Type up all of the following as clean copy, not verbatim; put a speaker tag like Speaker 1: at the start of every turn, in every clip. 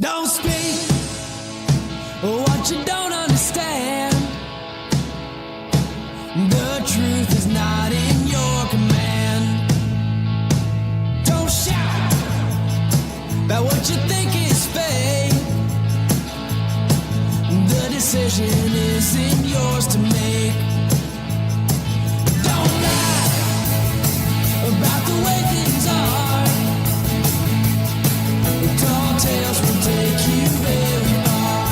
Speaker 1: Don't speak what you don't understand. The truth is not in your command. Don't shout about what you think is fake. The decision isn't yours to make. Don't lie about the way things are. Tall tales will take you very far.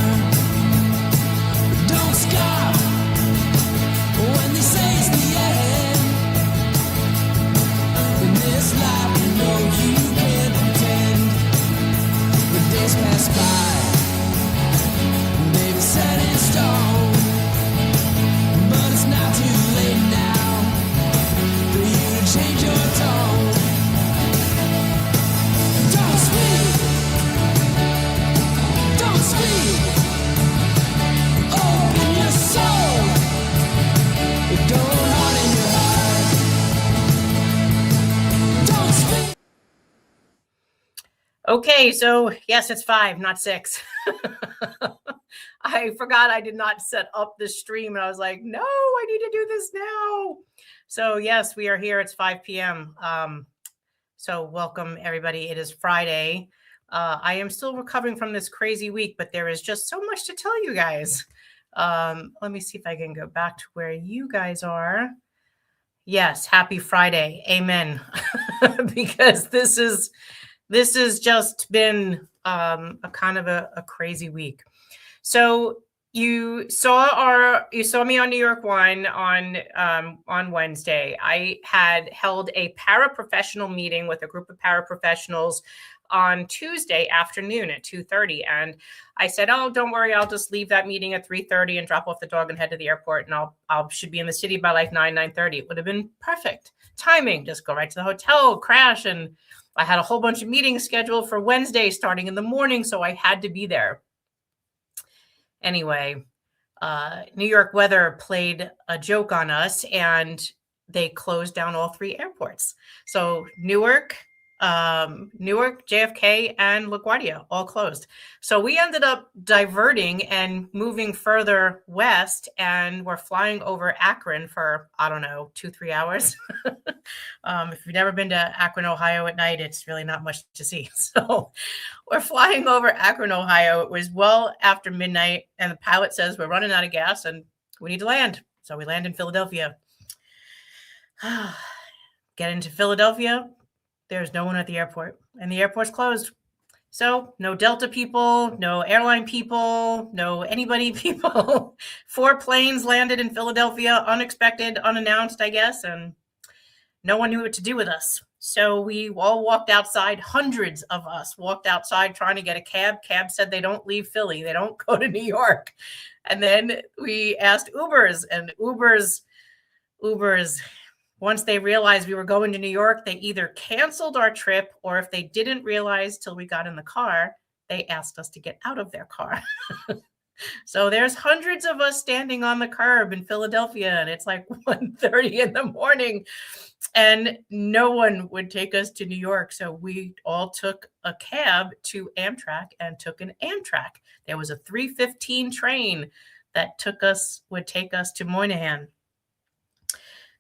Speaker 1: Don't scoff when they say it's the end. In this life, you know you can't pretend. The days pass by, baby, set in stone. But it's not too late now for you to change your tone. Don't speak. Don't speak. Open your soul. Don't harden your heart. Don't speak.
Speaker 2: Okay, so yes, it's 5, not 6. I forgot I did not set up the stream, and I was like, no, I need to do this now. So yes, we are here. It's 5 p.m. So welcome, everybody. It is Friday. I am still recovering from this crazy week, but there is just so much to tell you guys. Let me see if I can go back to where you guys are. Yes, happy Friday. Amen. Because this has just been a kind of a crazy week. So you saw me on New York One on Wednesday. I had held a paraprofessional meeting with a group of paraprofessionals on Tuesday afternoon at 2:30, and I said, "Oh, don't worry, I'll just leave that meeting at 3:30 and drop off the dog and head to the airport, and I'll should be in the city by like 9:30. It would have been perfect timing. Just go right to the hotel, crash, and I had a whole bunch of meetings scheduled for Wednesday starting in the morning, so I had to be there. Anyway, New York weather played a joke on us, and they closed down all 3 airports. So Newark, JFK, and LaGuardia all closed. So we ended up diverting and moving further west, and we're flying over Akron for, I don't know, 2-3 hours. If you've never been to Akron, Ohio at night, it's really not much to see. So we're flying over Akron, Ohio. It was well after midnight, and the pilot says we're running out of gas and we need to land. So we land in Philadelphia. Get into Philadelphia. There's no one at the airport, and the airport's closed. So no Delta people, no airline people, no anybody people. 4 planes landed in Philadelphia, unexpected, unannounced, I guess, and no one knew what to do with us. So we all walked outside. Hundreds of us walked outside trying to get a cab. Cab said they don't leave Philly. They don't go to New York. And then we asked Ubers, and Ubers, once they realized we were going to New York, they either canceled our trip, or if they didn't realize till we got in the car, they asked us to get out of their car. So there's hundreds of us standing on the curb in Philadelphia, and it's like 1:30 in the morning, and no one would take us to New York. So we all took a cab to Amtrak and took an Amtrak. There was a 3:15 train that would take us to Moynihan.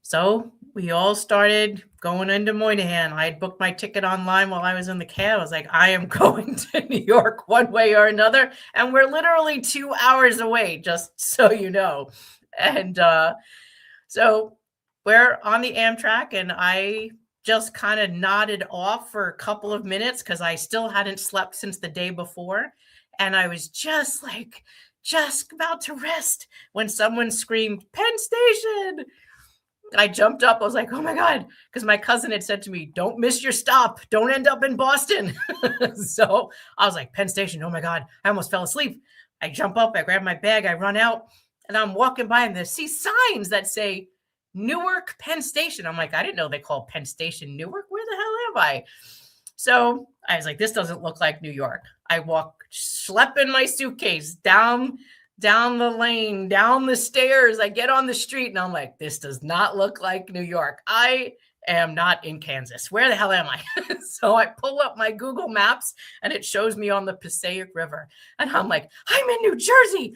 Speaker 2: So we all started going into Moynihan. I had booked my ticket online while I was in the cab. I was like, I am going to New York one way or another. And we're literally 2 hours away, just so you know. And so we're on the Amtrak, and I just kind of nodded off for a couple of minutes because I still hadn't slept since the day before. And I was just about to rest when someone screamed, "Penn Station!" I jumped up. I was like, oh my God, because my cousin had said to me, don't miss your stop. Don't end up in Boston. So I was like, Penn Station. Oh my God. I almost fell asleep. I jump up, I grab my bag, I run out, and I'm walking by, and I see signs that say Newark Penn Station. I'm like, I didn't know they called Penn Station Newark. Where the hell am I? So I was like, this doesn't look like New York. I walk, schlepping my suitcase down the lane, down the stairs. I get on the street, and I'm like, this does not look like New York. I am not in Kansas. Where the hell am I? So I pull up my Google Maps and it shows me on the Passaic River. And I'm like, I'm in New Jersey.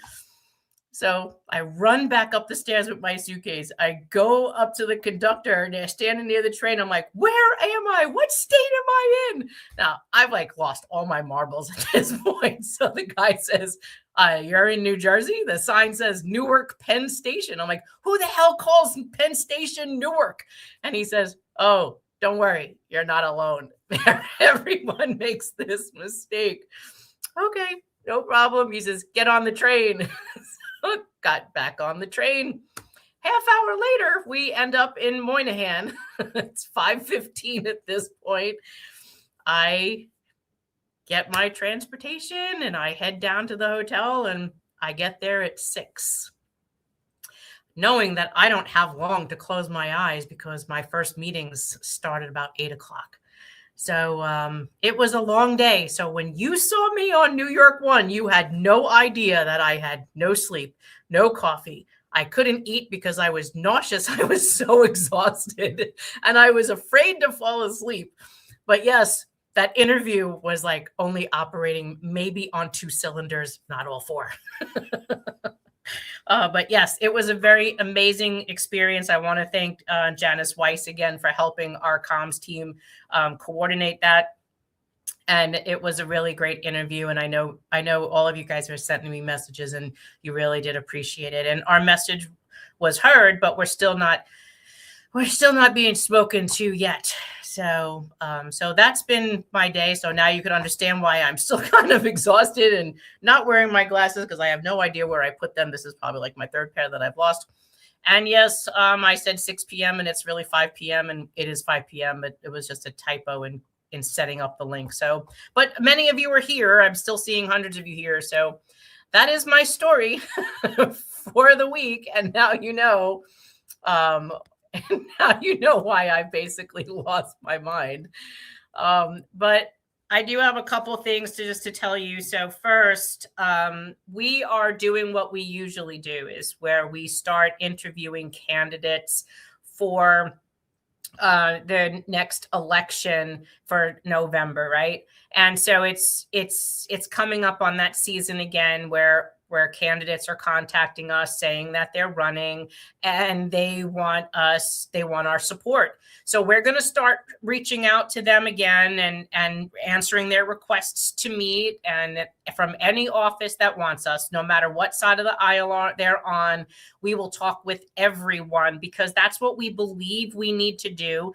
Speaker 2: So I run back up the stairs with my suitcase. I go up to the conductor and they're standing near the train. I'm like, where am I? What state am I in? Now, I've like lost all my marbles at this point. So the guy says, you're in New Jersey? The sign says Newark Penn Station. I'm like, who the hell calls Penn Station Newark? And he says, oh, don't worry. You're not alone. Everyone makes this mistake. Okay, no problem. He says, get on the train. Got back on the train. Half hour later, we end up in Moynihan. It's 5:15 at this point. I get my transportation and I head down to the hotel and I get there at 6, knowing that I don't have long to close my eyes because my first meetings started about 8 o'clock. So it was a long day. So when you saw me on New York One, you had no idea that I had no sleep, no coffee. I couldn't eat because I was nauseous. I was so exhausted and I was afraid to fall asleep. But yes, that interview was like only operating maybe on 2 cylinders, not all 4. But yes, it was a very amazing experience. I want to thank Janice Weiss again for helping our comms team coordinate that. And it was a really great interview. And I know all of you guys are sending me messages and you really did appreciate it. And our message was heard, but we're still not being spoken to yet. So that's been my day. So now you can understand why I'm still kind of exhausted and not wearing my glasses because I have no idea where I put them. This is probably like my 3rd pair that I've lost. And yes, I said 6 p.m. and it's really 5 p.m. and it is 5 p.m. But it was just a typo in setting up the link. So, but many of you are here. I'm still seeing hundreds of you here. So that is my story for the week. And now you know. And now you know why I basically lost my mind. But I do have a couple things to tell you. So first, we are doing what we usually do is where we start interviewing candidates for the next election for November, right? And so it's coming up on that season again where candidates are contacting us saying that they're running and they want our support. So we're going to start reaching out to them again and answering their requests to meet, and from any office that wants us, no matter what side of the aisle they're on, we will talk with everyone because that's what we believe we need to do,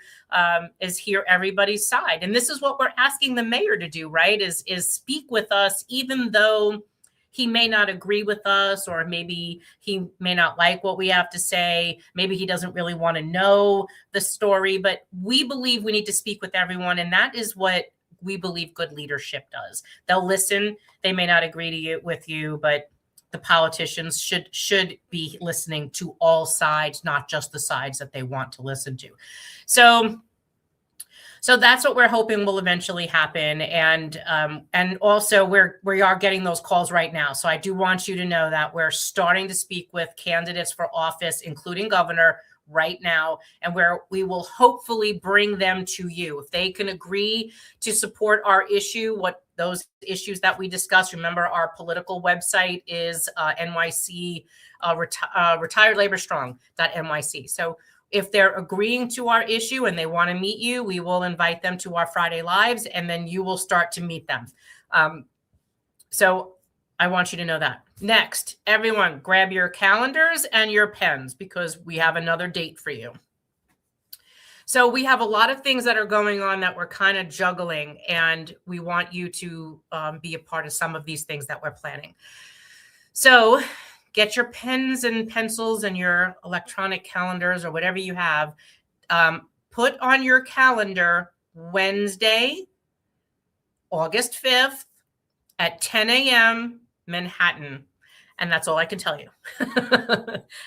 Speaker 2: is hear everybody's side. And this is what we're asking the mayor to do, right? Is speak with us, even though he may not agree with us, or maybe he may not like what we have to say. Maybe he doesn't really want to know the story, but we believe we need to speak with everyone. And that is what we believe good leadership does. They'll listen. They may not agree with you, but the politicians should be listening to all sides, not just the sides that they want to listen to. So that's what we're hoping will eventually happen. And also we are getting those calls right now. So I do want you to know that we're starting to speak with candidates for office, including governor, right now, and where we will hopefully bring them to you. If they can agree to support our issue, what those issues that we discussed, remember our political website is NYC, retiredlaborstrong.nyc. So if they're agreeing to our issue and they want to meet you, we will invite them to our Friday Lives, and then you will start to meet them. So I want you to know that. Next, everyone, grab your calendars and your pens because we have another date for you. So we have a lot of things that are going on that we're kind of juggling, and we want you to be a part of some of these things that we're planning. So get your pens and pencils and your electronic calendars or whatever you have. Put on your calendar Wednesday, August 5th at 10 a.m. Manhattan. And that's all I can tell you.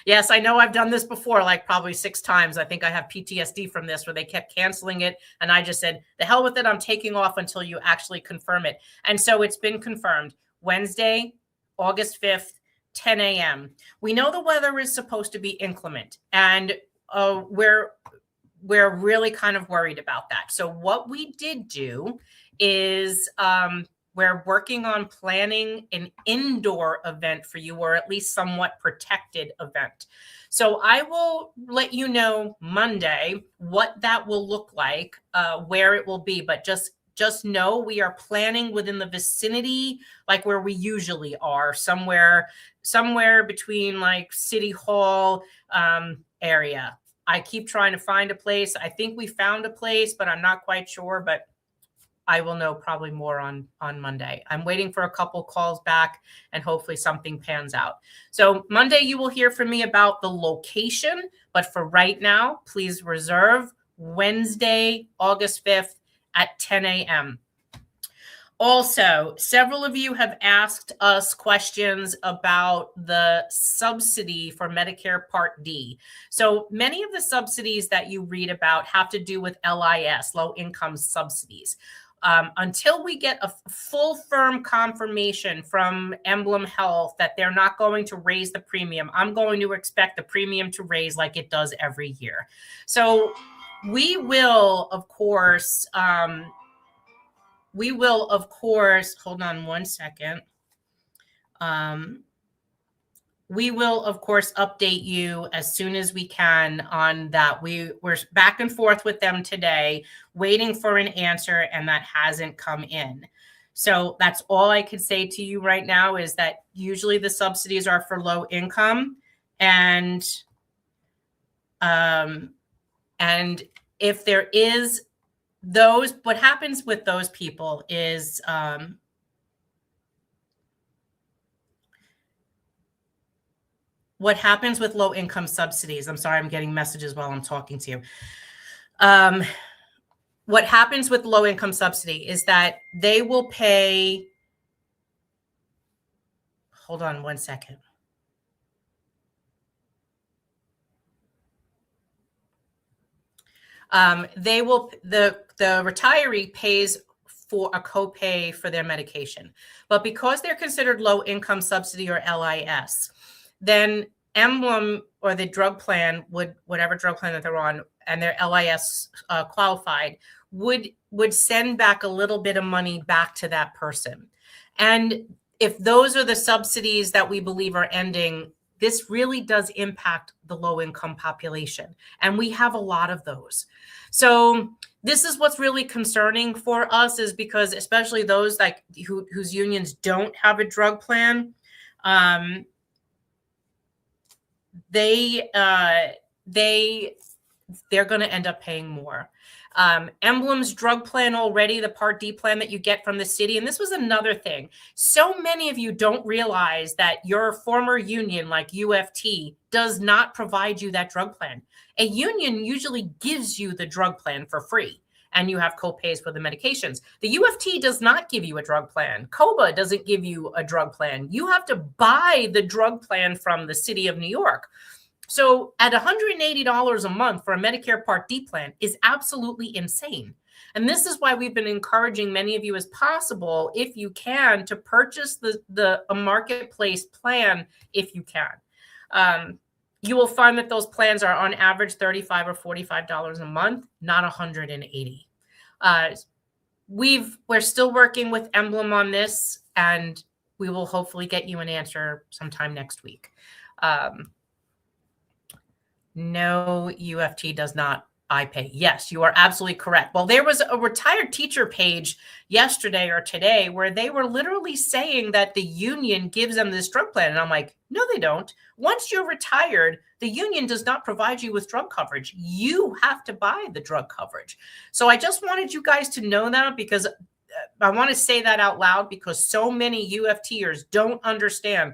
Speaker 2: Yes, I know I've done this before, like probably 6 times. I think I have PTSD from this where they kept canceling it. And I just said, the hell with it. I'm taking off until you actually confirm it. And so it's been confirmed. Wednesday, August 5th, 10 a.m. We know the weather is supposed to be inclement, and we're really kind of worried about that. So what we did do is we're working on planning an indoor event for you, or at least somewhat protected event. So I will let you know Monday what that will look like, where it will be, but just know we are planning within the vicinity, like where we usually are, somewhere between like City Hall area. I keep trying to find a place. I think we found a place, but I'm not quite sure, but I will know probably more on Monday. I'm waiting for a couple calls back and hopefully something pans out. So Monday you will hear from me about the location, but for right now, please reserve Wednesday, August 5th at 10 a.m. Also, several of you have asked us questions about the subsidy for Medicare Part D. So many of the subsidies that you read about have to do with LIS, low income subsidies. Until we get a full firm confirmation from Emblem Health that they're not going to raise the premium, I'm going to expect the premium to raise like it does every year. So we will, of course, hold on one second. We will, of course, update you as soon as we can on that. We're back and forth with them today, waiting for an answer, and that hasn't come in. So that's all I could say to you right now is that usually the subsidies are for low income. And if there is those, what happens with those people is what happens with low income subsidies. I'm sorry, I'm getting messages while I'm talking to you. What happens with low income subsidy is that they will pay, hold on one second. The retiree pays for a copay for their medication, but because they're considered low income subsidy or LIS, then Emblem or the drug plan whatever drug plan that they're on, and they're LIS qualified, would send back a little bit of money back to that person. And if those are the subsidies that we believe are ending, this really does impact the low income population. And we have a lot of those. So this is what's really concerning for us, is because especially those like whose unions don't have a drug plan, they're going to end up paying more. Emblem's drug plan already, the Part D plan that you get from the city. And this was another thing. So many of you don't realize that your former union, like UFT, does not provide you that drug plan. A union usually gives you the drug plan for free, and you have copays for the medications. The UFT does not give you a drug plan. COBA doesn't give you a drug plan. You have to buy the drug plan from the city of New York. So at $180 a month for a Medicare Part D plan is absolutely insane. And this is why we've been encouraging many of you as possible, if you can, to purchase a marketplace plan if you can. You will find that those plans are on average $35 or $45 a month, not $180. We're still working with Emblem on this, and we will hopefully get you an answer sometime next week. No, UFT does not iPay. Yes, you are absolutely correct. Well, there was a retired teacher page yesterday or today where they were literally saying that the union gives them this drug plan. And I'm like, no, they don't. Once you're retired, the union does not provide you with drug coverage. You have to buy the drug coverage. So I just wanted you guys to know that, because I want to say that out loud, because so many UFTers don't understand.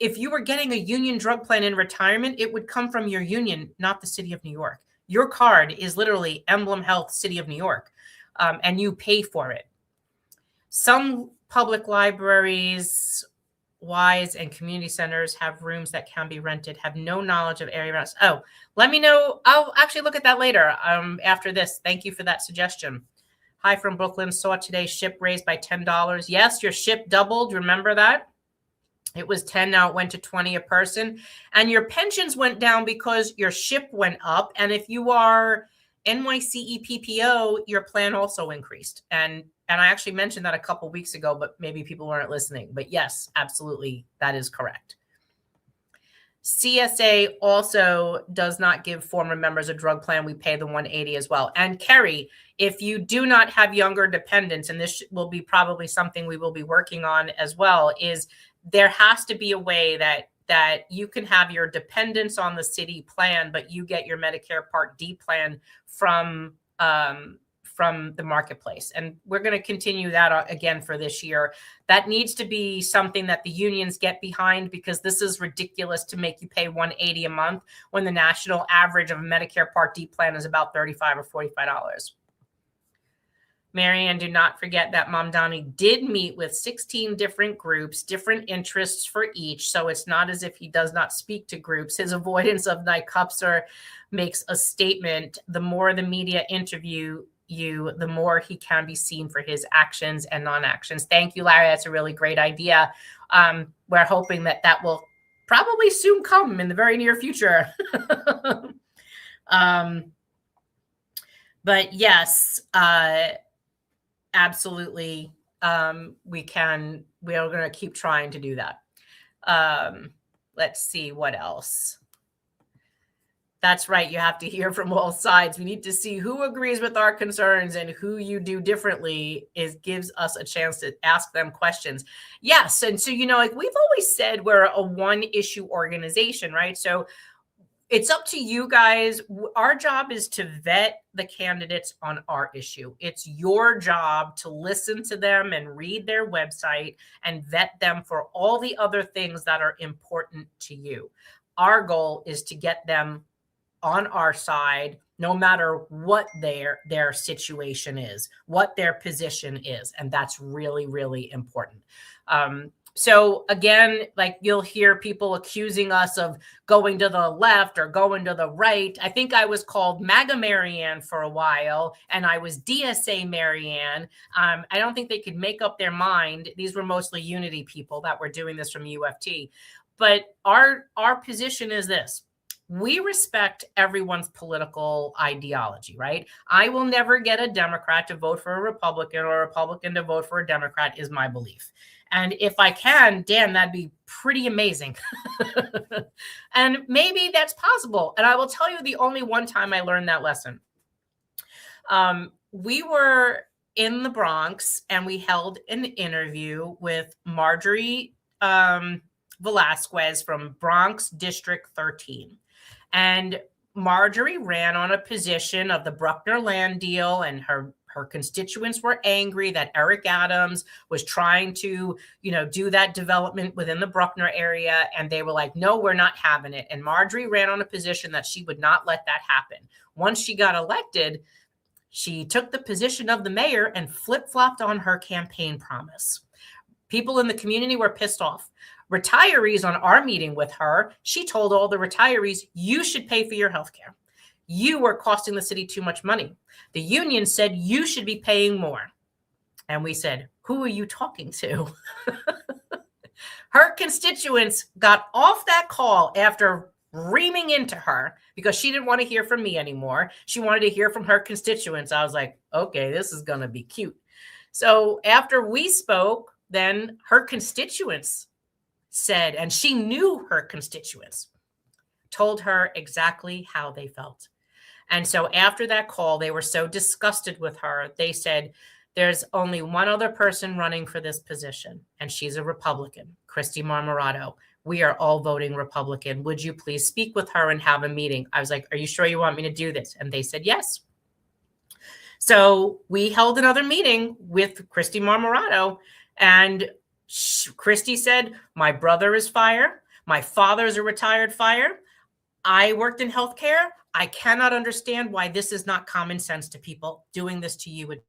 Speaker 2: If you were getting a union drug plan in retirement, it would come from your union, not the city of New York. Your card is literally Emblem Health, City of New York, and you pay for it. Some public libraries, Wise, and community centers have rooms that can be rented, have no knowledge of area rents. Oh, let me know. I'll actually look at that later after this. Thank you for that suggestion. Hi from Brooklyn. Saw today ship raised by $10. Yes, your ship doubled. Remember that? It was 10, now it went to 20 a person. And your pensions went down because your ship went up. And if you are NYCE PPO, your plan also increased. And I actually mentioned that a couple weeks ago, but maybe people weren't listening. But yes, absolutely, that is correct. CSA also does not give former members a drug plan. We pay the $180 as well. And Kerry, if you do not have younger dependents, and this will be probably something we will be working on as well, is there has to be a way that you can have your dependents on the city plan, but you get your Medicare Part D plan from the marketplace. And we're going to continue that again for this year. That needs to be something that the unions get behind, because this is ridiculous to make you pay $180 a month when the national average of a Medicare Part D plan is about $35 or $45. Marianne, do not forget that Mamdani did meet with 16 different groups, different interests for each. So it's not as if he does not speak to groups. His avoidance of Nycupser makes a statement. The more the media interview you, the more he can be seen for his actions and non-actions. Thank you, Larry. That's a really great idea. We're hoping that will probably soon come in the very near future. But yes, absolutely. We are going to keep trying to do that. Let's see what else. That's right. You have to hear from all sides. We need to see who agrees with our concerns, and who you do differently gives us a chance to ask them questions. Yes. And so, like we've always said, we're a one issue organization, right? So it's up to you guys. Our job is to vet the candidates on our issue. It's your job to listen to them and read their website and vet them for all the other things that are important to you. Our goal is to get them on our side, no matter what their situation is, what their position is. And that's really, really important. So again, like you'll hear people accusing us of going to the left or going to the right. I think I was called MAGA Marianne for a while, and I was DSA Marianne. I don't think they could make up their mind. These were mostly Unity people that were doing this from UFT. But our position is this. We respect everyone's political ideology, right? I will never get a Democrat to vote for a Republican, or a Republican to vote for a Democrat, is my belief. And if I can, Dan, that'd be pretty amazing. And maybe that's possible. And I will tell you the only one time I learned that lesson. We were in the Bronx and we held an interview with Marjorie Velasquez from Bronx District 13. And Marjorie ran on a position of the Bruckner land deal, and her constituents were angry that Eric Adams was trying to, do that development within the Bruckner area. And they were like, no, we're not having it. And Marjorie ran on a position that she would not let that happen. Once she got elected, she took the position of the mayor and flip-flopped on her campaign promise. People in the community were pissed off. Retirees on our meeting with her, she told all the retirees, you should pay for your health care. You were costing the city too much money. The union said you should be paying more. And we said, who are you talking to? Her constituents got off that call after reaming into her because she didn't want to hear from me anymore. She wanted to hear from her constituents. I was like, okay, this is going to be cute. So after we spoke, then her constituents said, and she knew her constituents, told her exactly how they felt. And so after that call, they were so disgusted with her. They said, there's only one other person running for this position, and she's a Republican, Christy Marmorato. We are all voting Republican. Would you please speak with her and have a meeting? I was like, are you sure you want me to do this? And they said, yes. So we held another meeting with Christy Marmorato, and Christy said, my brother is fire. My father is a retired fire. I worked in healthcare. I cannot understand why this is not common sense to people. Doing this to you would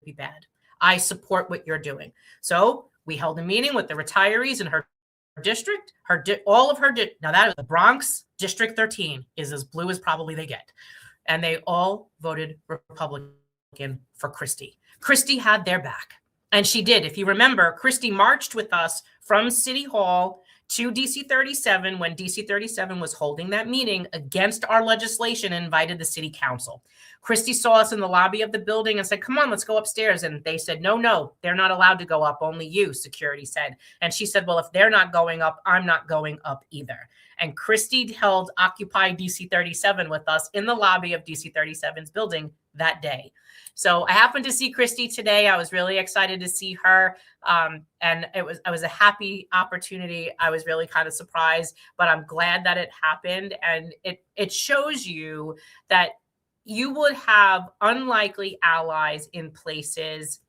Speaker 2: be bad. I support what you're doing. So we held a meeting with the retirees in her district, all of her. Now that is the Bronx District 13 is as blue as probably they get. And they all voted Republican for Christy. Christy had their back. And she did. If you remember, Christy marched with us from City Hall to DC 37 when DC 37 was holding that meeting against our legislation and invited the city council. Christy saw us in the lobby of the building and said, come on, let's go upstairs. And they said, no, they're not allowed to go up. Only you, security said. And she said, well, if they're not going up, I'm not going up either. And Christy held Occupy DC 37 with us in the lobby of DC 37's building that day. So I happened to see Christy today. I was really excited to see her. And it was a happy opportunity. I was really kind of surprised, but I'm glad that it happened. And it shows you that you would have unlikely allies in places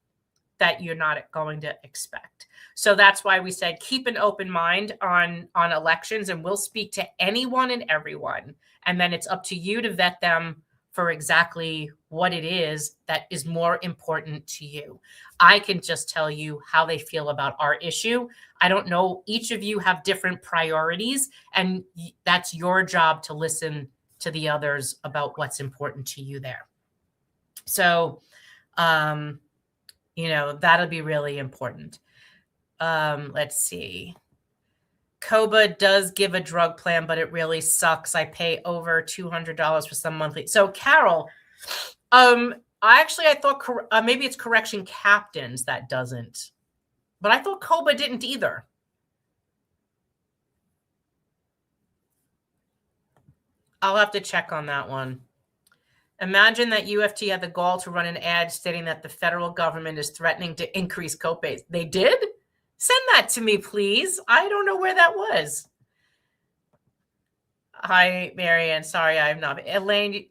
Speaker 2: that you're not going to expect. So that's why we said keep an open mind on elections, and we'll speak to anyone and everyone. And then it's up to you to vet them for exactly what it is that is more important to you. I can just tell you how they feel about our issue. I don't know. Each of you have different priorities, and that's your job to listen to the others about what's important to you there. So, that'll be really important. Let's see. COBA does give a drug plan, but it really sucks. I pay over $200 for some monthly. So Carol, I thought maybe it's correction captains that doesn't, but I thought COBA didn't either. I'll have to check on that one. Imagine that UFT had the gall to run an ad stating that the federal government is threatening to increase copays. They did? Send that to me, please. I don't know where that was. Hi, Marianne. Sorry, I'm not. Elaine,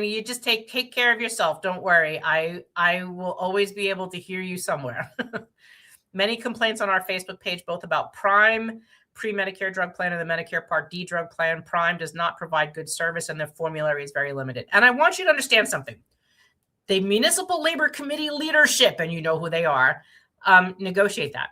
Speaker 2: you just take care of yourself. Don't worry. I will always be able to hear you somewhere. Many complaints on our Facebook page, both about Prime, pre-Medicare drug plan, and the Medicare Part D drug plan. Prime does not provide good service, and the formulary is very limited. And I want you to understand something. The Municipal Labor Committee leadership, and you know who they are, negotiate that.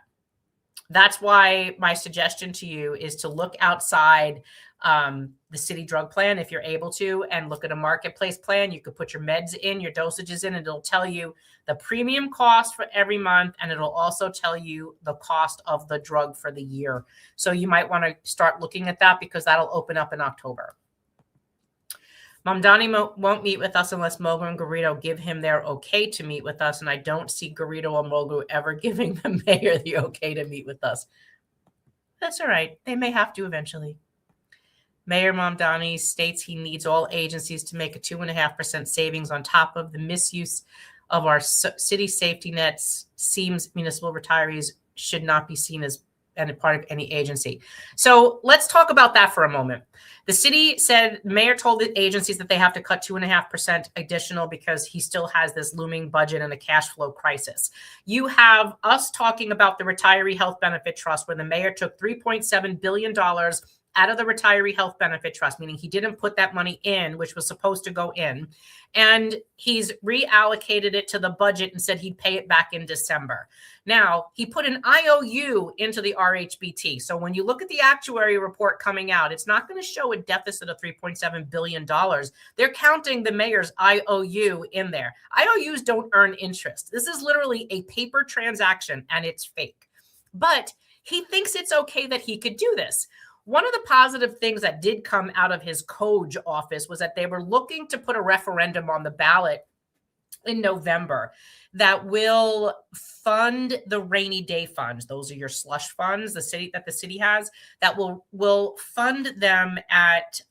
Speaker 2: That's why my suggestion to you is to look outside the city drug plan if you're able to, and look at a marketplace plan. You could put your meds in, your dosages in, and it'll tell you the premium cost for every month, and it'll also tell you the cost of the drug for the year. So you might want to start looking at that, because that'll open up in October. Mamdani won't meet with us unless Mogu and Garrido give him their okay to meet with us, and I don't see Garrido or Mogu ever giving the mayor the okay to meet with us. That's all right. They may have to eventually. Mayor Mamdani states he needs all agencies to make a 2.5% savings on top of the misuse of our city safety nets. Seems municipal retirees should not be seen as a part of any agency. So let's talk about that for a moment. The city said, mayor told the agencies that they have to cut 2.5% additional because he still has this looming budget and a cash flow crisis. You have us talking about the Retiree Health Benefit Trust, where the mayor took $3.7 billion out of the Retiree Health Benefit Trust, meaning he didn't put that money in, which was supposed to go in, and he's reallocated it to the budget and said he'd pay it back in December. Now, he put an IOU into the RHBT. So when you look at the actuary report coming out, it's not going to show a deficit of $3.7 billion. They're counting the mayor's IOU in there. IOUs don't earn interest. This is literally a paper transaction, and it's fake. But he thinks it's okay that he could do this. One of the positive things that did come out of his Coj office was that they were looking to put a referendum on the ballot in November that will fund the rainy day funds. Those are your slush funds, the city has, that will fund them at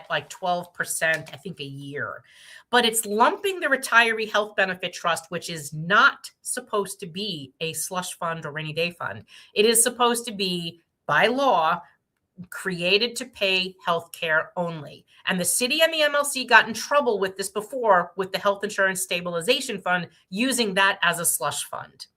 Speaker 2: like 12%, I think, a year. But it's lumping the Retiree Health Benefit Trust, which is not supposed to be a slush fund or rainy day fund. It is supposed to be, by law, created to pay health care only. And the city and the MLC got in trouble with this before with the Health Insurance Stabilization Fund, using that as a slush fund.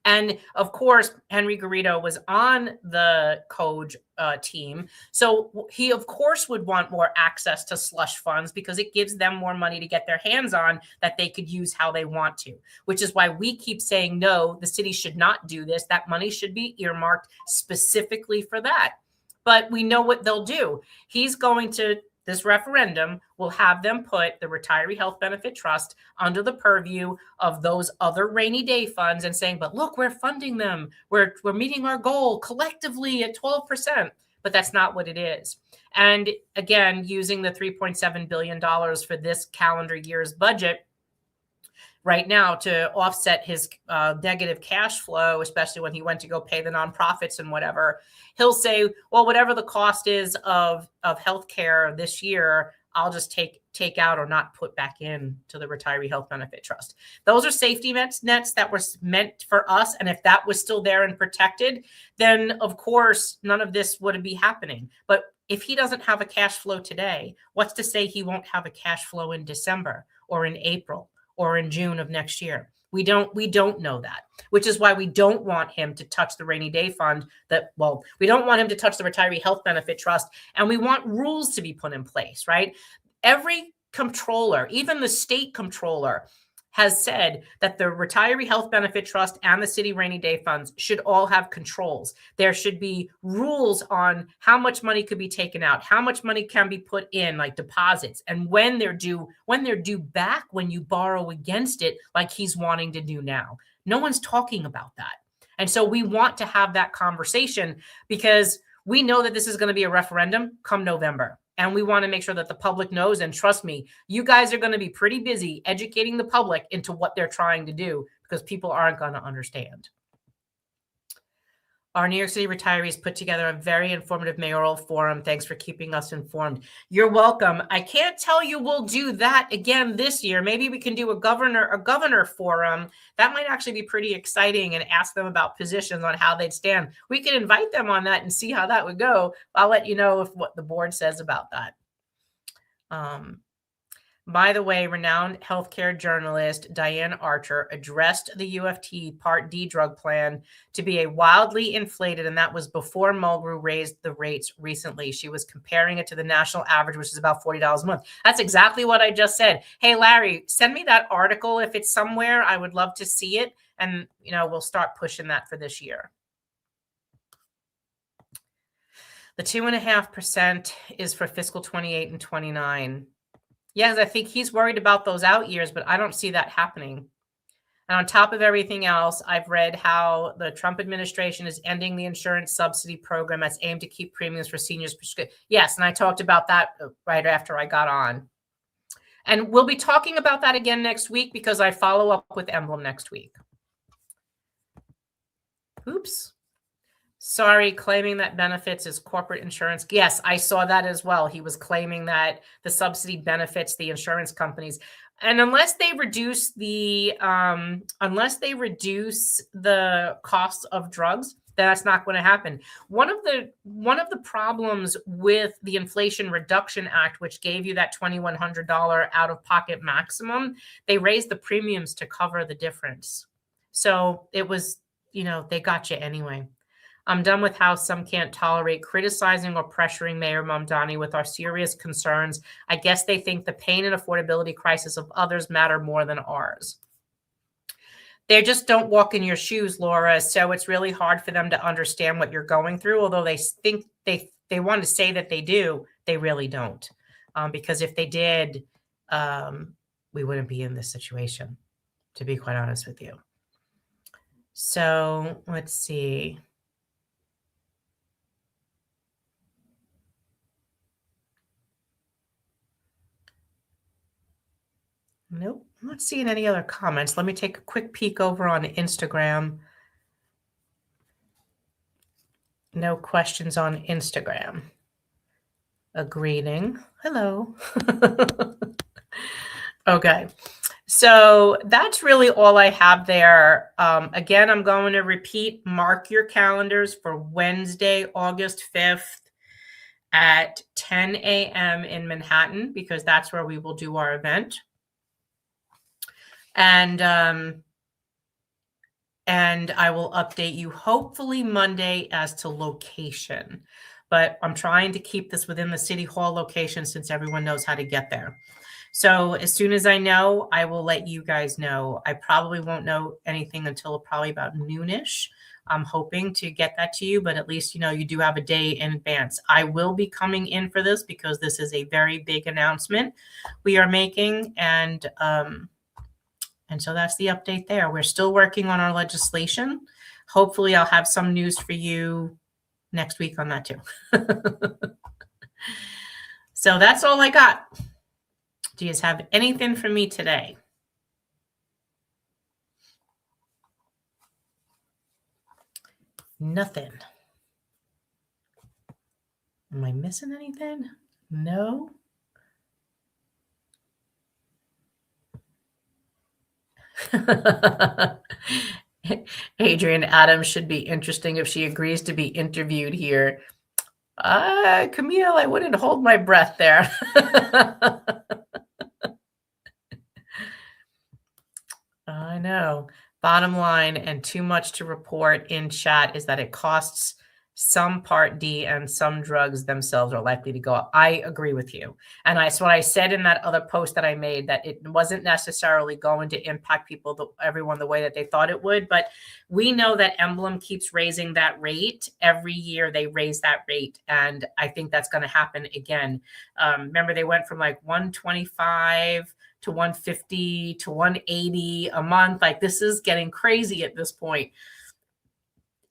Speaker 2: And of course, Henry Garrido was on the Coj team. So he, of course, would want more access to slush funds, because it gives them more money to get their hands on that they could use how they want to, which is why we keep saying, no, the city should not do this. That money should be earmarked specifically for that. But we know what they'll do. He's going to this referendum will have them put the Retiree Health Benefit Trust under the purview of those other rainy day funds and saying, but look, we're funding them. We're meeting our goal collectively at 12%. But that's not what it is. And again, using the $3.7 billion for this calendar year's budget right now to offset his negative cash flow, especially when he went to go pay the nonprofits and whatever, he'll say, well, whatever the cost is of healthcare this year, I'll just take out or not put back in to the Retiree Health Benefit Trust. Those are safety nets that were meant for us. And if that was still there and protected, then of course, none of this would be happening. But if he doesn't have a cash flow today, what's to say he won't have a cash flow in December or in April or in June of next year? We don't know that, which is why we don't want him to touch the rainy day fund we don't want him to touch the Retiree Health Benefit Trust. And we want rules to be put in place, right? Every comptroller, even the state comptroller, has said that the Retiree Health Benefit Trust and the city rainy day funds should all have controls. There should be rules on how much money could be taken out, how much money can be put in, like deposits, and when they're due back when you borrow against it, like he's wanting to do now. No one's talking about that. And so we want to have that conversation because we know that this is going to be a referendum come November. And we want to make sure that the public knows. And trust me, you guys are going to be pretty busy educating the public into what they're trying to do because people aren't going to understand. Our New York City retirees put together a very informative mayoral forum. Thanks for keeping us informed. You're welcome. I can't tell you we'll do that again this year. Maybe we can do a governor forum. That might actually be pretty exciting and ask them about positions on how they'd stand. We could invite them on that and see how that would go. I'll let you know what the board says about that. By the way, renowned healthcare journalist Diane Archer addressed the UFT Part D drug plan to be a wildly inflated, and that was before Mulgrew raised the rates recently. She was comparing it to the national average, which is about $40 a month. That's exactly what I just said. Hey, Larry, send me that article if it's somewhere. I would love to see it, and we'll start pushing that for this year. The 2.5% is for fiscal 28 and 29. Yes, I think he's worried about those out years, but I don't see that happening. And on top of everything else, I've read how the Trump administration is ending the insurance subsidy program that's aimed to keep premiums for seniors. Yes, and I talked about that right after I got on. And we'll be talking about that again next week because I follow up with Emblem next week. Oops. Sorry, claiming that benefits is corporate insurance. Yes, I saw that as well. He was claiming that the subsidy benefits the insurance companies. And unless they reduce the cost of drugs, that's not going to happen. One of the problems with the Inflation Reduction Act, which gave you that $2,100 out-of-pocket maximum, they raised the premiums to cover the difference. So it was, they got you anyway. I'm done with how some can't tolerate criticizing or pressuring Mayor Mamdani with our serious concerns. I guess they think the pain and affordability crisis of others matter more than ours. They just don't walk in your shoes, Laura, so it's really hard for them to understand what you're going through. Although they think they want to say that they do, they really don't. Because if they did, we wouldn't be in this situation, to be quite honest with you. So let's see. Nope, I'm not seeing any other comments. Let me take a quick peek over on Instagram. No questions on Instagram. A greeting. Hello. Okay. So that's really all I have there. Again, I'm going to repeat, mark your calendars for Wednesday, August 5th at 10 a.m. in Manhattan, because that's where we will do our event. And I will update you hopefully Monday as to location. But I'm trying to keep this within the City Hall location since everyone knows how to get there. So as soon as I know, I will let you guys know. I probably won't know anything until probably about noonish. I'm hoping to get that to you, but at least, you do have a day in advance. I will be coming in for this because this is a very big announcement we are making. And so that's the update there. We're still working on our legislation. Hopefully I'll have some news for you next week on that too. So that's all I got. Do you guys have anything for me today? Nothing. Am I missing anything? No. Adrian Adams should be interesting if she agrees to be interviewed here. Camille, I wouldn't hold my breath there. I know. Bottom line, and too much to report in chat, is that it costs some Part D and some drugs themselves are likely to go up. I agree with you. And that's what I said in that other post that I made, that it wasn't necessarily going to impact everyone the way that they thought it would. But we know that Emblem keeps raising that rate. Every year they raise that rate. And I think that's going to happen again. Remember, they went from like 125 to 150 to 180 a month. Like, this is getting crazy at this point.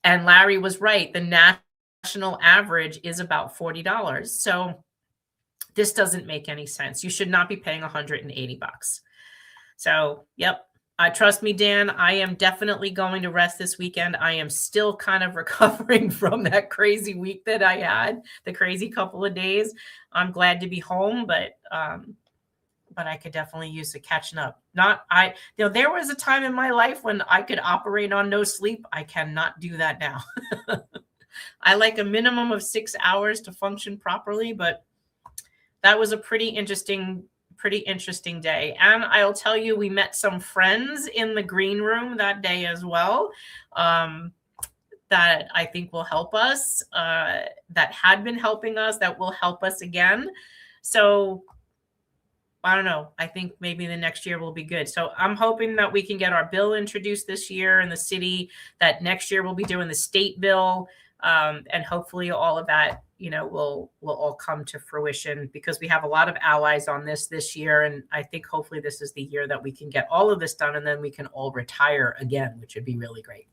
Speaker 2: And Larry was right. The national average is about $40. So this doesn't make any sense. You should not be paying $180. So, yep. Trust me, Dan, I am definitely going to rest this weekend. I am still kind of recovering from that crazy week that I had, the crazy couple of days. I'm glad to be home, but I could definitely use the catching up. There was a time in my life when I could operate on no sleep. I cannot do that now. I like a minimum of 6 hours to function properly, but that was a pretty interesting day. And I'll tell you, we met some friends in the green room that day as well, that I think will help us, that had been helping us, that will help us again. So I don't know. I think maybe the next year will be good. So I'm hoping that we can get our bill introduced this year in the city, that next year we'll be doing the state bill. And hopefully all of that, will all come to fruition, because we have a lot of allies on this year. And I think hopefully this is the year that we can get all of this done, and then we can all retire again, which would be really great.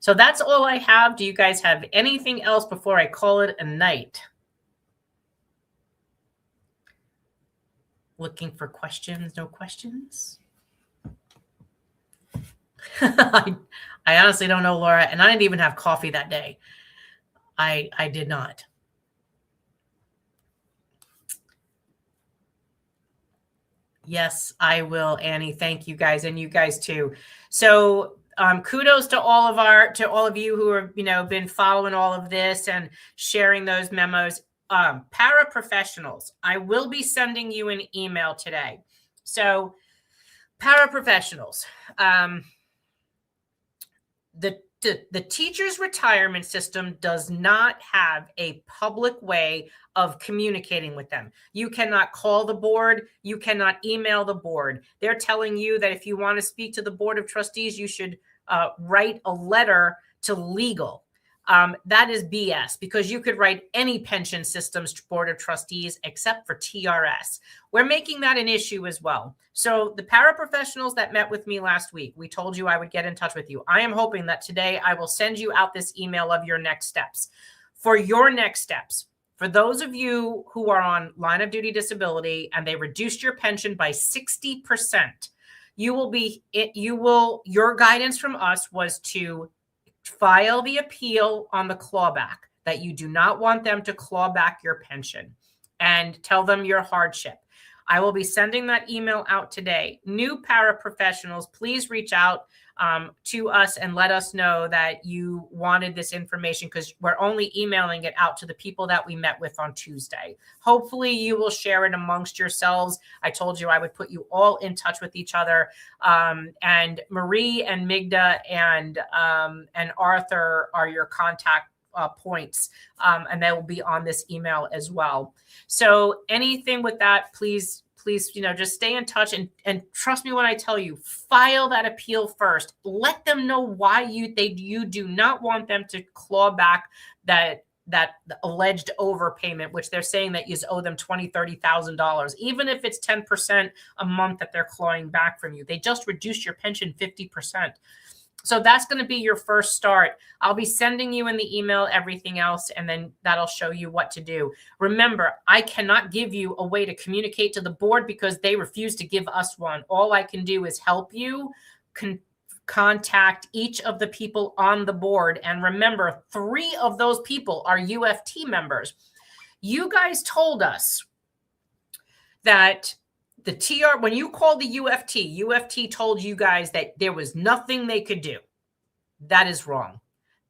Speaker 2: So that's all I have. Do you guys have anything else before I call it a night? Looking for questions, no questions. I honestly don't know, Laura, and I didn't even have coffee that day. I did not. Yes, I will, Annie. Thank you guys, and you guys too. So kudos to all of you who have been following all of this and sharing those memos. Paraprofessionals, I will be sending you an email today. So paraprofessionals, the teachers' retirement system does not have a public way of communicating with them. You cannot call the board. You cannot email the board. They're telling you that if you want to speak to the board of trustees, you should write a letter to legal. That is BS, because you could write any pension systems board of trustees except for TRS. We're making that an issue as well. So the paraprofessionals that met with me last week, we told you I would get in touch with you. I am hoping that today I will send you out this email of your next steps. For your next steps, for those of you who are on line of duty disability and they reduced your pension by 60%, your guidance from us was to file the appeal on the clawback, that you do not want them to claw back your pension, and tell them your hardship. I will be sending that email out today. New paraprofessionals, please reach out to us and let us know that you wanted this information, because we're only emailing it out to the people that we met with on Tuesday. Hopefully you will share it amongst yourselves. I told you I would put you all in touch with each other. And Marie and Migda and Arthur are your contact points, and they will be on this email as well. So anything with that, please please, just stay in touch and trust me when I tell you, file that appeal first. Let them know why you do not want them to claw back that alleged overpayment, which they're saying that you owe them $20,000, $30,000, even if it's 10% a month that they're clawing back from you. They just reduced your pension 50%. So that's going to be your first start. I'll be sending you in the email everything else, and then that'll show you what to do. Remember, I cannot give you a way to communicate to the board because they refuse to give us one. All I can do is help you contact each of the people on the board. And remember, 3 of those people are UFT members. You guys told us that the TR, when you called the UFT told you guys that there was nothing they could do. That is wrong.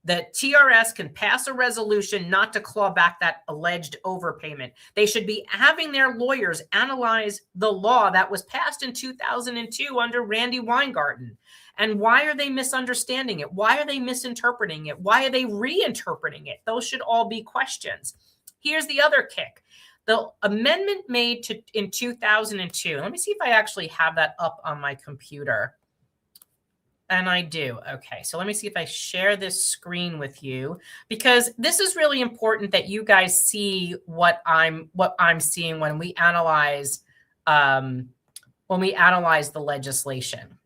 Speaker 2: The TRS can pass a resolution not to claw back that alleged overpayment. They should be having their lawyers analyze the law that was passed in 2002 under Randy Weingarten. And why are they misunderstanding it? Why are they misinterpreting it? Why are they reinterpreting it? Those should all be questions. Here's the other kick. The amendment made in 2002, let me see if I actually have that up on my computer. And I do. Okay, so let me see if I share this screen with you, because this is really important that you guys see what I'm seeing when we analyze the legislation.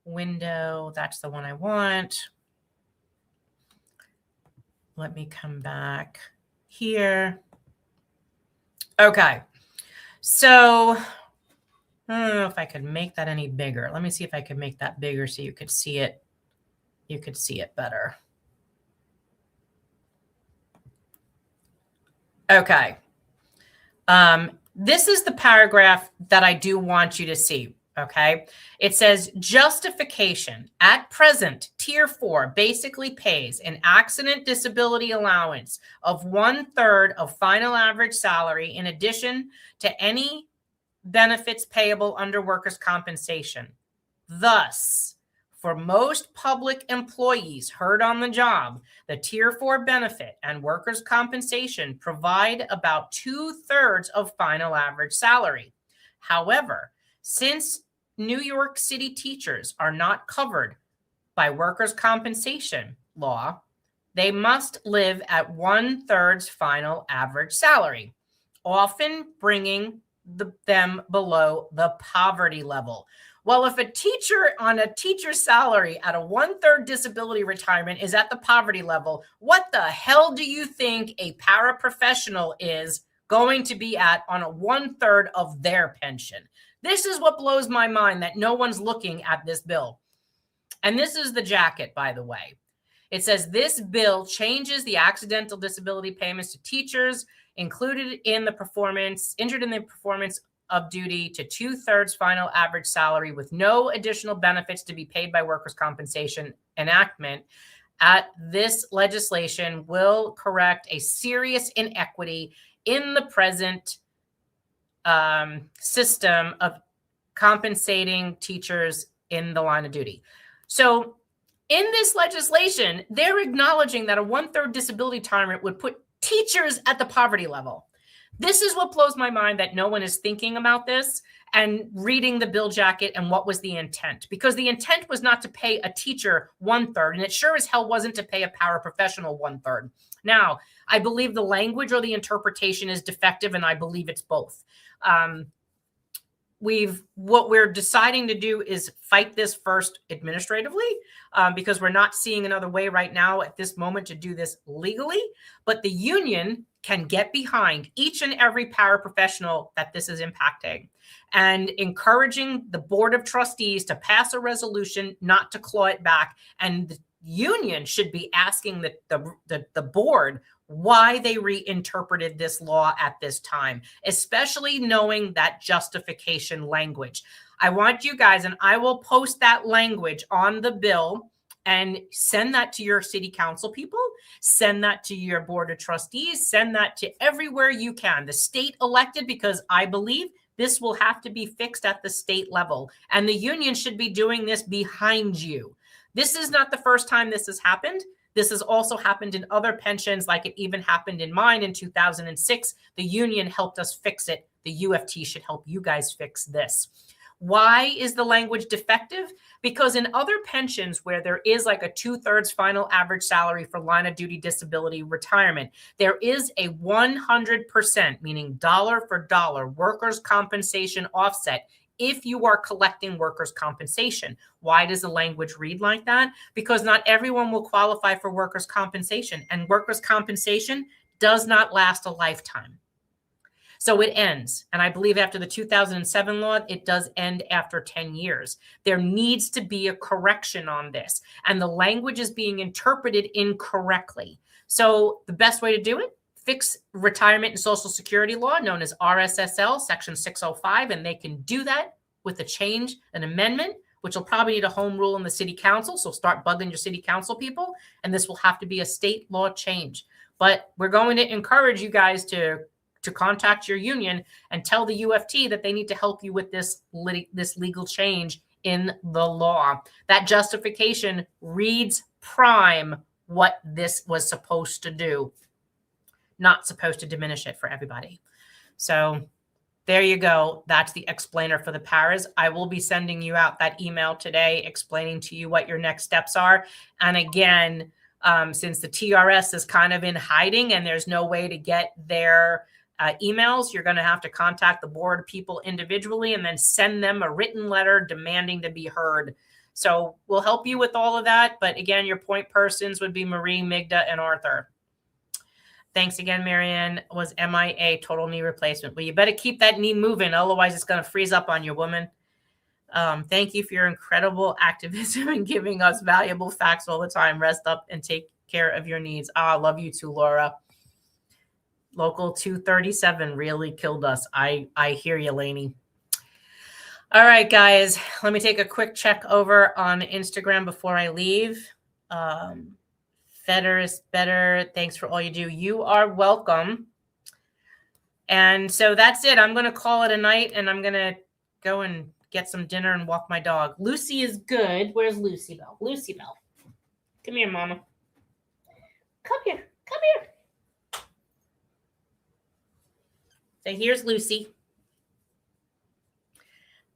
Speaker 2: Window, that's the one I want. Let me come back here. Okay, so I don't know if I could make that any bigger. Let me see if I can make that bigger so you could see it. You could see it better. Okay. This is the paragraph that I do want you to see. Okay. It says justification. At present, Tier 4 basically pays an accident disability allowance of 1/3 of final average salary in addition to any benefits payable under workers' compensation. Thus, for most public employees hurt on the job, the Tier 4 benefit and workers' compensation provide about 2/3 of final average salary. However, since New York City teachers are not covered by workers' compensation law, they must live at 1/3 final average salary, often bringing them below the poverty level. Well, if a teacher on a teacher's salary at a 1/3 disability retirement is at the poverty level, what the hell do you think a paraprofessional is going to be at on a 1/3 of their pension? This is what blows my mind, that no one's looking at this bill. And this is the jacket, by the way. It says this bill changes the accidental disability payments to teachers included in the performance, injured in the performance of duty to 2/3 final average salary with no additional benefits to be paid by workers' compensation enactment. This legislation will correct a serious inequity in the present system of compensating teachers in the line of duty. So in this legislation, they're acknowledging that a 1/3 disability retirement would put teachers at the poverty level. This is what blows my mind, that no one is thinking about this and reading the bill jacket and what was the intent. Because the intent was not to pay a teacher 1/3, and it sure as hell wasn't to pay a paraprofessional 1/3. Now, I believe the language or the interpretation is defective, and I believe it's both. What we're deciding to do is fight this first administratively, because we're not seeing another way right now at this moment to do this legally. But the union can get behind each and every paraprofessional that this is impacting, and encouraging the Board of Trustees to pass a resolution not to claw it back. And the union should be asking the board why they reinterpreted this law at this time, especially knowing that justification language. I want you guys, and I will post that language on the bill and send that to your city council people, send that to your Board of Trustees, send that to everywhere you can, the state elected, because I believe this will have to be fixed at the state level, and the union should be doing this behind you. This is not the first time this has happened. This has also happened in other pensions, like it even happened in mine in 2006. The union helped us fix it the UFT should help you guys fix this. Why is the language defective? Because in other pensions where there is like a 2/3 final average salary for line of duty disability retirement, there is a 100%, meaning dollar for dollar, workers' compensation offset if you are collecting workers' compensation. Why does the language read like that? Because not everyone will qualify for workers' compensation, and workers' compensation does not last a lifetime. So it ends. And I believe after the 2007 law, it does end after 10 years. There needs to be a correction on this. And the language is being interpreted incorrectly. So the best way to do it, fix retirement and Social Security law known as RSSL, Section 605. And they can do that with a change, an amendment, which will probably need a home rule in the city council. So start bugging your city council people. And this will have to be a state law change. But we're going to encourage you guys to contact your union and tell the UFT that they need to help you with this legal change in the law. That justification reads prime what this was supposed to do, not supposed to diminish it for everybody. So there you go. That's the explainer for the paras. I will be sending you out that email today explaining to you what your next steps are. And again, since the TRS is kind of in hiding and there's no way to get their emails, you're going to have to contact the board people individually and then send them a written letter demanding to be heard. So we'll help you with all of that. But again, your point persons would be Marie, Migda, and Arthur. Thanks again, Marianne. Was MIA, total knee replacement. Well, you better keep that knee moving. Otherwise, it's going to freeze up on you, woman. Thank you for your incredible activism and giving us valuable facts all the time. Rest up and take care of your needs. I love you too, Laura. Local 237 really killed us. I hear you, Lainey. All right, guys, let me take a quick check over on Instagram before I leave. Better is better. Thanks for all you do. You are welcome. And so that's it. I'm going to call it a night, and I'm going to go and get some dinner and walk my dog. Lucy is good. Where's Lucy Bell? Lucy Bell. Come here, Mama. Come here. Come here. So here's Lucy.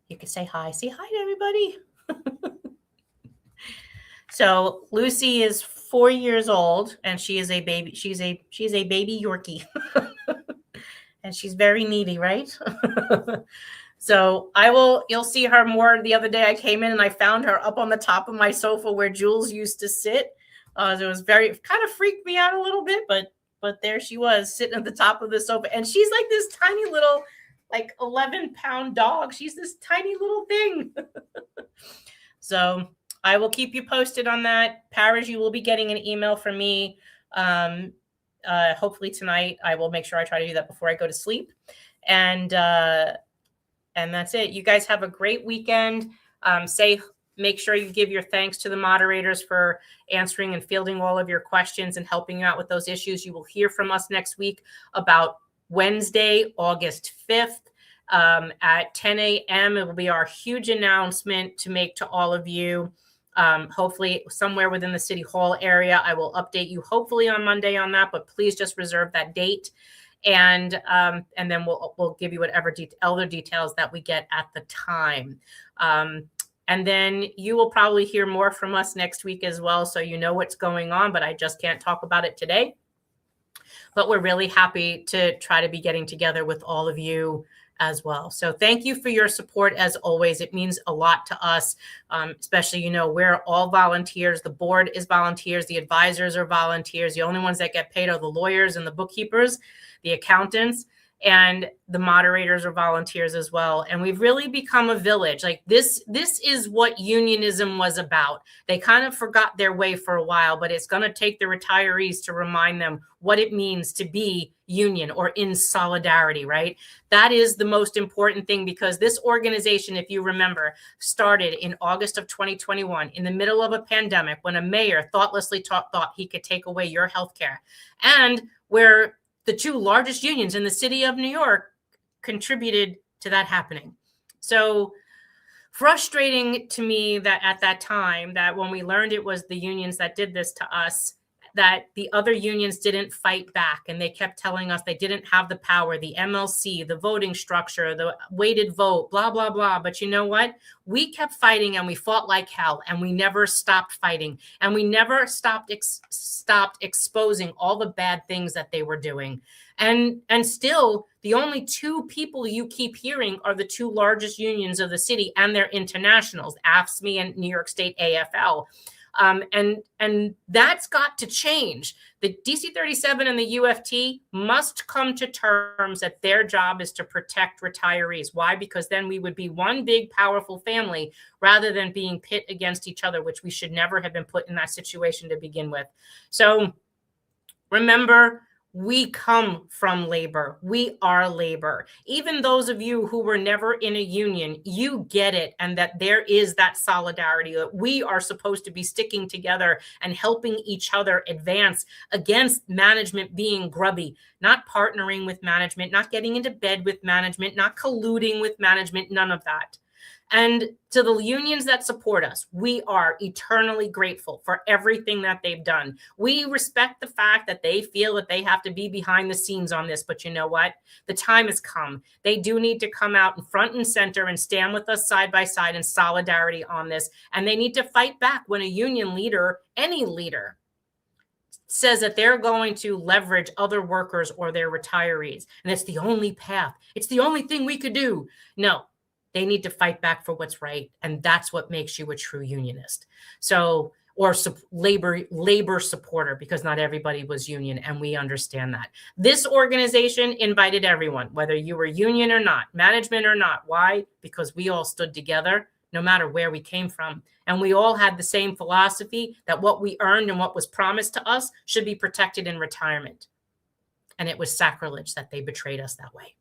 Speaker 2: You can say hi. Say hi to everybody. So Lucy is 4 years old, and she is a baby. She's a baby Yorkie, and she's very needy, right? So you'll see her more. The other day I came in and I found her up on the top of my sofa where Jules used to sit. It was kind of freaked me out a little bit, but there she was sitting at the top of the sofa. And she's like this tiny little, like 11-pound dog. She's this tiny little thing. So I will keep you posted on that. Paras, you will be getting an email from me. Hopefully tonight. I will make sure I try to do that before I go to sleep. And that's it. You guys have a great weekend. Make sure you give your thanks to the moderators for answering and fielding all of your questions and helping you out with those issues. You will hear from us next week about Wednesday, August 5th at 10 a.m. It will be our huge announcement to make to all of you. Hopefully somewhere within the City Hall area. I will update you hopefully on Monday on that, but please just reserve that date. And then we'll give you whatever other details that we get at the time. And then you will probably hear more from us next week as well. So you know what's going on, but I just can't talk about it today. But we're really happy to try to be getting together with all of you as well. So thank you for your support as always. It means a lot to us, especially, we're all volunteers. The board is volunteers. The advisors are volunteers. The only ones that get paid are the lawyers and the bookkeepers, the accountants, and the moderators are volunteers as well. And we've really become a village. Like this is what unionism was about. They kind of forgot their way for a while, but it's going to take the retirees to remind them what it means to be union or in solidarity, right? That is the most important thing, because this organization, if you remember, started in August of 2021 in the middle of a pandemic when a mayor thoughtlessly thought he could take away your health care, and where the two largest unions in the city of New York contributed to that happening. So frustrating to me that at that time, that when we learned it was the unions that did this to us, that the other unions didn't fight back, and they kept telling us they didn't have the power, the MLC, the voting structure, the weighted vote, blah, blah, blah. But you know what? We kept fighting, and we fought like hell, and we never stopped fighting, and we never stopped exposing all the bad things that they were doing. And still, the only two people you keep hearing are the two largest unions of the city and their internationals, AFSCME and New York State AFL. And that's got to change. The DC 37 and the UFT must come to terms that their job is to protect retirees. Why? Because then we would be one big, powerful family rather than being pit against each other, which we should never have been put in that situation to begin with. So remember, we come from labor. We are labor. Even those of you who were never in a union, you get it. And that there is that solidarity that we are supposed to be sticking together and helping each other advance against management being grubby, not partnering with management, not getting into bed with management, not colluding with management, none of that. And to the unions that support us, we are eternally grateful for everything that they've done. We respect the fact that they feel that they have to be behind the scenes on this. But you know what? The time has come. They do need to come out in front and center and stand with us side by side in solidarity on this. And they need to fight back when a union leader, any leader, says that they're going to leverage other workers or their retirees. And it's the only path. It's the only thing we could do. No. They need to fight back for what's right. And that's what makes you a true unionist. So, or labor supporter, because not everybody was union. And we understand that. This organization invited everyone, whether you were union or not, management or not. Why? Because we all stood together, no matter where we came from. And we all had the same philosophy that what we earned and what was promised to us should be protected in retirement. And it was sacrilege that they betrayed us that way.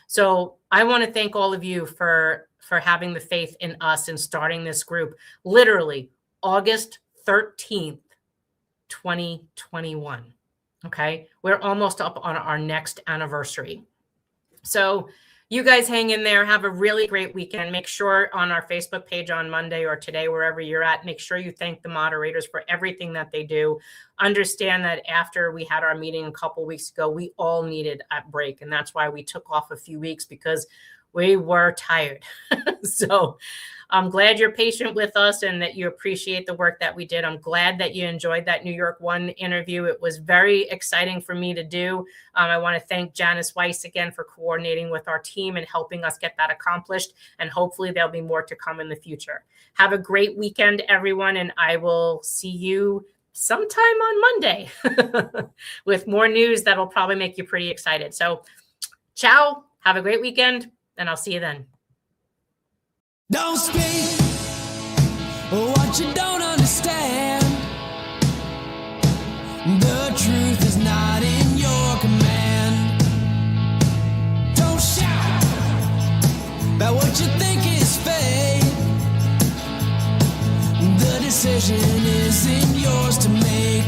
Speaker 2: So I want to thank all of you for having the faith in us and starting this group. Literally August 13th, 2021. Okay. We're almost up on our next anniversary. So you guys hang in there. Have a really great weekend. Make sure on our Facebook page on Monday or today, wherever you're at, make sure you thank the moderators for everything that they do. Understand that after we had our meeting a couple weeks ago, we all needed a break. And that's why we took off a few weeks, because we were tired. So I'm glad you're patient with us and that you appreciate the work that we did. I'm glad that you enjoyed that New York One interview. It was very exciting for me to do. I want to thank Janice Weiss again for coordinating with our team and helping us get that accomplished. And hopefully there'll be more to come in the future. Have a great weekend, everyone. And I will see you sometime on Monday with more news that'll probably make you pretty excited. So ciao. Have a great weekend, and I'll see you then.
Speaker 1: Don't speak what you don't understand. The truth is not in your command. Don't shout about what you think is fake. The decision isn't yours to make.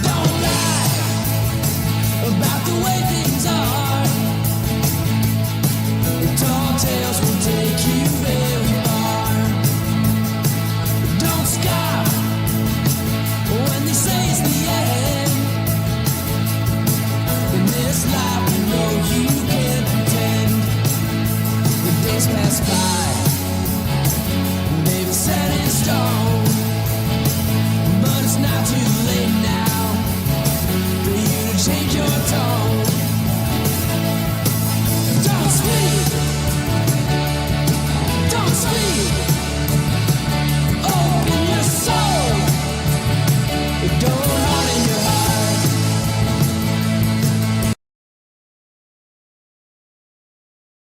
Speaker 1: Don't lie about the way things are. Tall tales will take you very far. Don't scoff when they say it's the end. In this life you know you can't pretend. The days pass by, they've set in stone. But it's not too late now for you to change your tone.